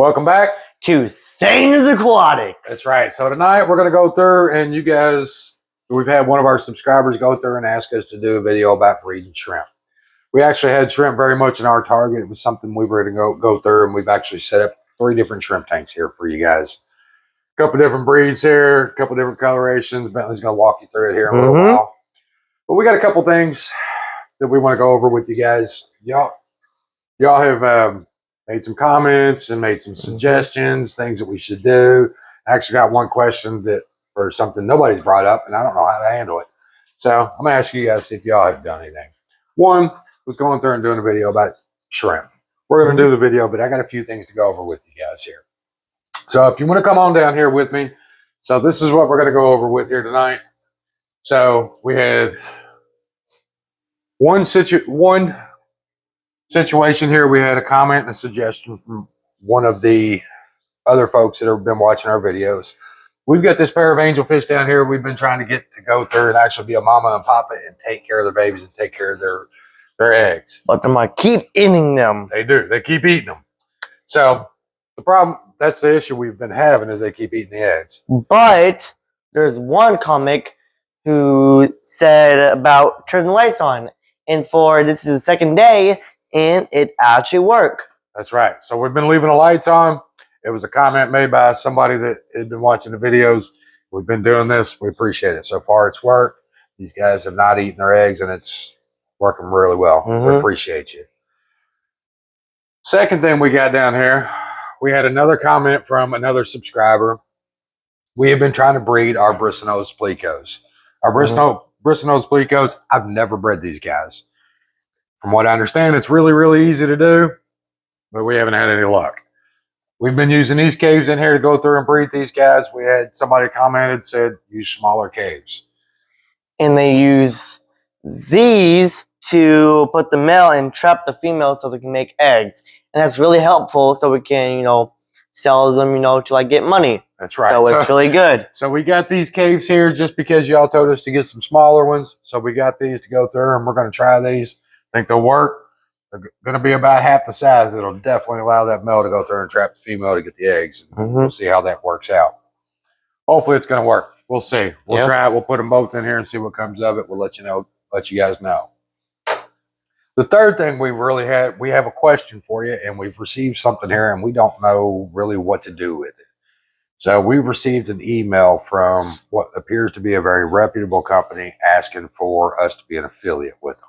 Welcome back to Sanders Aquatics. That's right. So tonight we're going to go through, and you guys, we've had one of our subscribers go through and ask us to do a video about breeding shrimp. We actually had shrimp very much in our target. It was something we were going to go through, and we've actually set up 3 different shrimp tanks here for you guys. A couple different breeds here, a couple different colorations. Bentley's going to walk you through it here in a little while. But we got a couple things that we want to go over with you guys. Y'all have made some comments and made some suggestions, things that we should do. I actually got one question that for something nobody's brought up, and I don't know how to handle it. So I'm going to ask you guys if y'all have done anything. One was going through and doing a video about shrimp. We're going to do the video, but I got a few things to go over with you guys here. So if you want to come on down here with me. So this is what we're going to go over with here tonight. So we had one situation here. We had a comment and a suggestion from one of the other folks that have been watching our videos. We've got this pair of angelfish down here. We've been trying to get to go through and actually be a mama and papa and take care of their babies and take care of their eggs. But they might keep eating them. They do. They keep eating them. So the problem, that's the issue we've been having, is they keep eating the eggs. But there's one comic who said about turning the lights on. And this is the second day, and it actually worked. That's right. So we've been leaving the lights on. It was a comment made by somebody that had been watching the videos. We've been doing this. We appreciate it. So far, it's worked. These guys have not eaten their eggs, and it's working really well. We appreciate you. Second thing we got down here, we had another comment from another subscriber. We have been trying to breed our bristlenose plecos. Our bristlenose plecos, I've never bred these guys. From what I understand, it's really, really easy to do, but we haven't had any luck. We've been using these caves in here to go through and breed these guys. We had somebody commented, said, use smaller caves. And they use these to put the male and trap the female so they can make eggs. And that's really helpful so we can, sell them, to like get money. That's right. So it's really good. So we got these caves here just because y'all told us to get some smaller ones. So we got these to go through, and we're going to try these. I think they'll work. They're going to be about half the size. It'll definitely allow that male to go through and trap the female to get the eggs. We'll see how that works out. Hopefully it's going to work. We'll see. We'll try it. We'll put them both in here and see what comes of it. We'll let you guys know. The third thing we have a question for you, and we've received something here, and we don't know really what to do with it. So we received an email from what appears to be a very reputable company asking for us to be an affiliate with them.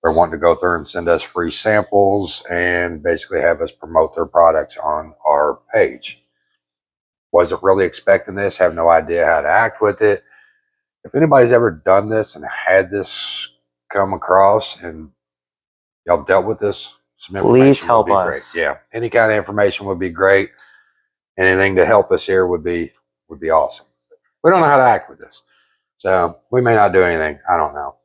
They're wanting to go through and send us free samples and basically have us promote their products on our page. Wasn't really expecting this, have no idea how to act with it. If anybody's ever done this and had this come across and y'all dealt with this, some information please help would be us. Great. Yeah, any kind of information would be great. Anything to help us here would be awesome. We don't know how to act with this. So we may not do anything. I don't know.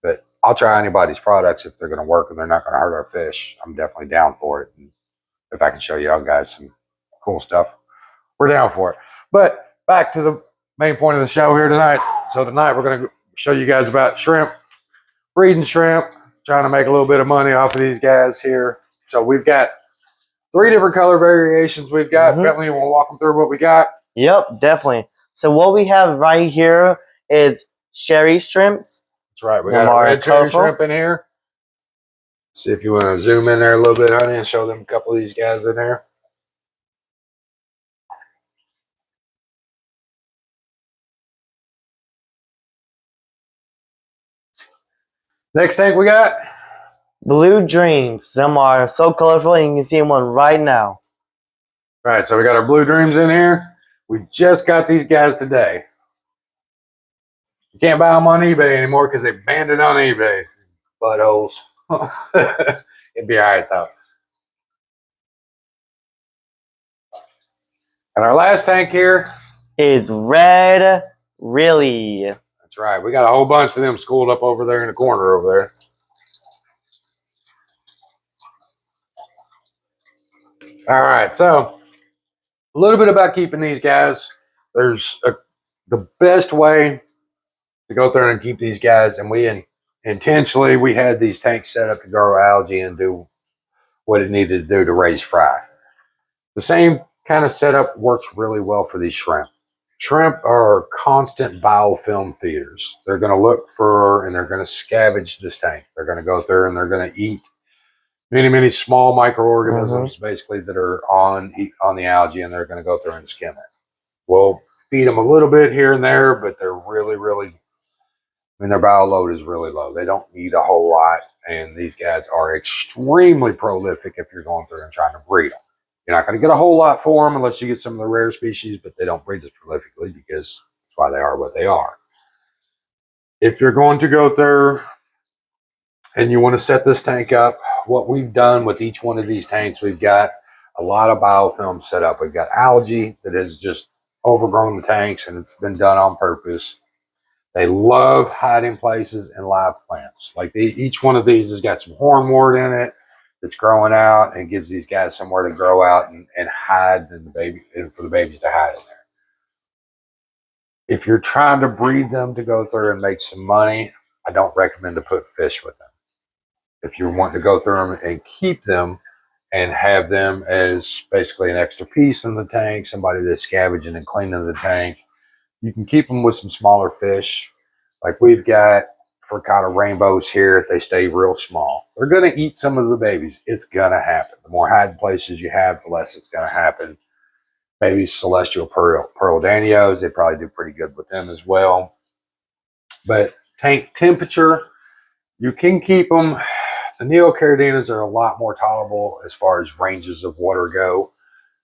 But I'll try anybody's products if they're going to work and they're not going to hurt our fish. I'm definitely down for it. And if I can show y'all guys some cool stuff, we're down for it. But back to the main point of the show here tonight. So tonight we're going to show you guys about shrimp, breeding shrimp, trying to make a little bit of money off of these guys here. So we've got 3 different color variations we've got. Bentley, you want to walk them through what we got? Yep, definitely. So what we have right here is cherry shrimps. That's right. We got a red cherry shrimp in here. See if you want to zoom in there a little bit, honey, and show them a couple of these guys in there. Next tank we got Blue Dreams. Them are so colorful, and you can see one right now. All right, so we got our Blue Dreams in here. We just got these guys today. You can't buy them on eBay anymore because they banned it on eBay. Buttholes. It'd be all right, though. And our last tank here is Red Really. That's right. We got a whole bunch of them schooled up over there in the corner over there. All right, so a little bit about keeping these guys. There's the best way to go through and keep these guys, and we intentionally we had these tanks set up to grow algae and do what it needed to do to raise fry. The same kind of setup works really well for these shrimp. Shrimp are constant biofilm feeders. They're going to look for and they're going to scavenge this tank. They're going to go through and they're going to eat many small microorganisms basically that are on the algae, and they're going to go through and skim it. We'll feed them a little bit here and there, but they're really, I mean, their bio load is really low. They don't need a whole lot, and these guys are extremely prolific if you're going through and trying to breed them. You're not going to get a whole lot for them unless you get some of the rare species, but they don't breed as prolifically because that's why they are what they are. If you're going to go through and you want to set this tank up, what we've done with each one of these tanks, we've got a lot of biofilm set up. We've got algae that has just overgrown the tanks, and it's been done on purpose. They love hiding places in live plants. Like each one of these has got some hornwort in it that's growing out, and gives these guys somewhere to grow out and hide, and for the babies to hide in there. If you're trying to breed them to go through and make some money, I don't recommend to put fish with them. If you're wanting to go through them and keep them and have them as basically an extra piece in the tank, somebody that's scavenging and cleaning the tank, you can keep them with some smaller fish. Like we've got Furcata rainbows here. They stay real small. They're going to eat some of the babies. It's going to happen. The more hiding places you have, the less it's going to happen. Maybe celestial pearl danios, they probably do pretty good with them as well. But tank temperature, you can keep them. The Neocardinas are a lot more tolerable as far as ranges of water go.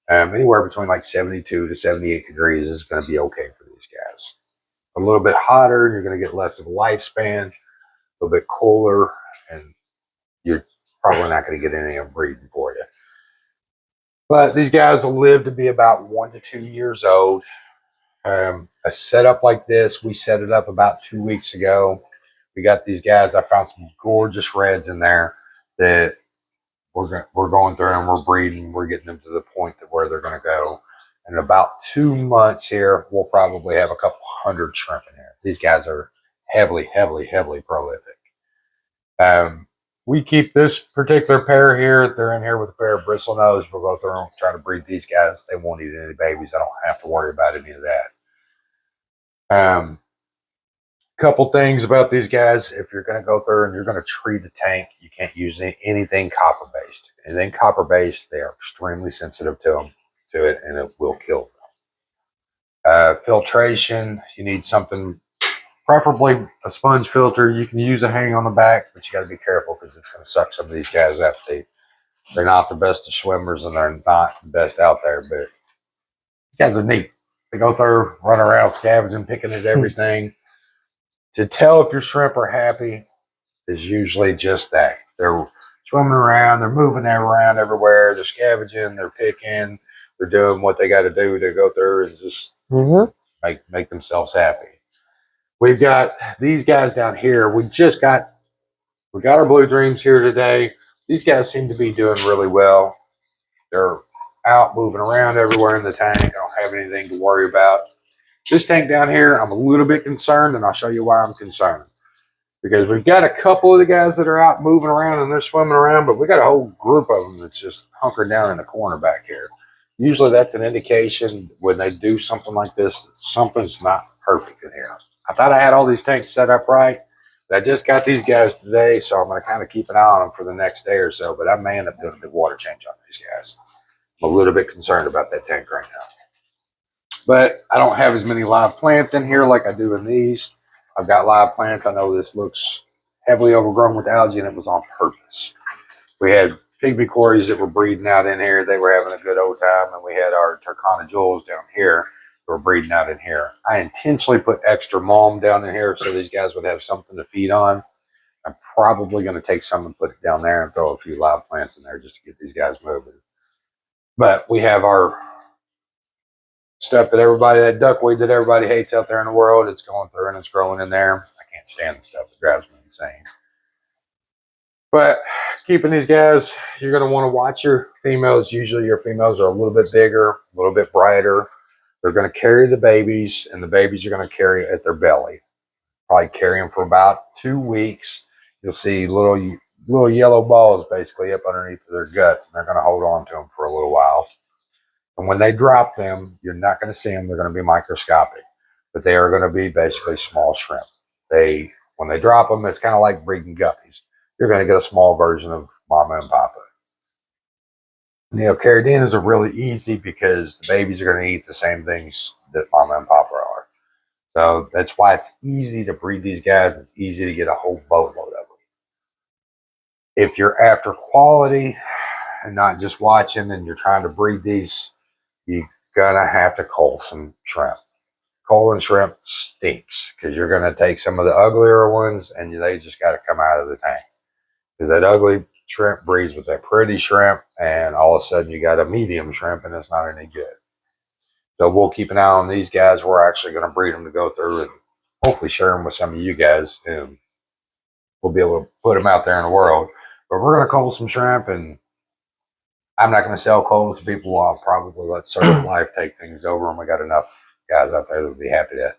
Anywhere between like 72 to 78 degrees is going to be okay for these guys. A little bit hotter, you're going to get less of a lifespan. A little bit cooler, and you're probably not going to get any of them breeding for you. But these guys will live to be about 1 to 2 years old. A setup like this, we set it up about 2 weeks ago. We got these guys. I found some gorgeous reds in there that we're going through and we're breeding. We're getting them to the point that where they're going to go. In about 2 months here, we'll probably have a couple hundred shrimp in here. These guys are heavily prolific. We keep this particular pair here. They're in here with a pair of bristlenose. We'll go through and try to breed these guys. They won't eat any babies. I don't have to worry about any of that. Couple things about these guys. If you're going to go through and you're going to treat a tank, you can't use anything copper based. Anything copper based, they are extremely sensitive to it, and it will kill them. Filtration, you need something, preferably a sponge filter. You can use a hang on the back, but you got to be careful because it's going to suck some of these guys out. They're not the best of swimmers, and they're not the best out there, but these guys are neat. They go through, run around, scavenging, picking at everything. To tell if your shrimp are happy is usually just that. They're swimming around, they're moving around everywhere, they're scavenging, they're picking, they're doing what they got to do to go through and just make themselves happy. We've got these guys down here. We got our Blue Dreams here today. These guys seem to be doing really well. They're out moving around everywhere in the tank. I don't have anything to worry about. This tank down here, I'm a little bit concerned, and I'll show you why I'm concerned. Because we've got a couple of the guys that are out moving around and they're swimming around, but we got a whole group of them that's just hunkered down in the corner back here. Usually that's an indication when they do something like this, something's not perfect in here. I thought I had all these tanks set up right, but I just got these guys today, so I'm going to kind of keep an eye on them for the next day or so, but I may end up doing a big water change on these guys. I'm a little bit concerned about that tank right now. But I don't have as many live plants in here like I do in these. I've got live plants. I know this looks heavily overgrown with algae, and it was on purpose. We had pygmy quarries that were breeding out in here. They were having a good old time, and we had our Turkana jewels down here that were breeding out in here. I intentionally put extra mulm down in here so these guys would have something to feed on. I'm probably going to take some and put it down there and throw a few live plants in there just to get these guys moving. But we have our stuff that duckweed that everybody hates out there in the world. It's going through and it's growing in there. I can't stand the stuff. It drives me insane. But keeping these guys, you're going to want to watch your females. Usually your females are a little bit bigger, a little bit brighter. They're going to carry the babies, and the babies are going to carry at their belly. Probably carry them for about 2 weeks. You'll see little yellow balls basically up underneath their guts, and they're going to hold on to them for a little while. And when they drop them, you're not going to see them. They're going to be microscopic, but they are going to be basically small shrimp. When they drop them, it's kind of like breeding guppies. You're going to get a small version of mama and papa. Neocardinas are really easy because the babies are going to eat the same things that mama and papa are. So that's why it's easy to breed these guys. It's easy to get a whole boatload of them. If you're after quality and not just watching and you're trying to breed these, you're going to have to cull some shrimp. Culling shrimp stinks because you're going to take some of the uglier ones and they just got to come out of the tank. Because that ugly shrimp breeds with that pretty shrimp, and all of a sudden you got a medium shrimp and it's not any good. So we'll keep an eye on these guys. We're actually going to breed them to go through and hopefully share them with some of you guys, and we'll be able to put them out there in the world. But we're going to cull some shrimp, and I'm not going to sell culls to people. I'll probably let Circle Life take things over, and we got enough guys out there that would be happy to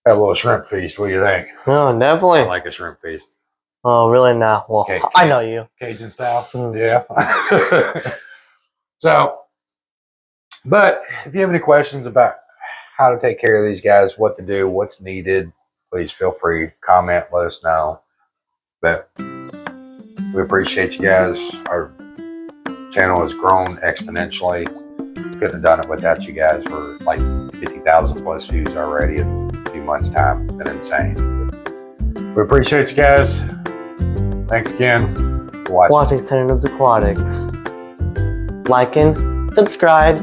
have a little shrimp feast. What do you think? Oh, definitely. I like a shrimp feast. Oh, really now? Well, I know you. Cajun style. Yeah. So, but if you have any questions about how to take care of these guys, what to do, what's needed, please feel free to comment, let us know. But we appreciate you guys. Our channel has grown exponentially. Couldn't have done it without you guys. We're like 50,000 plus views already in a few months' time. It's been insane. But we appreciate you guys. Thanks again for watching Sanders Aquatics. Like and subscribe.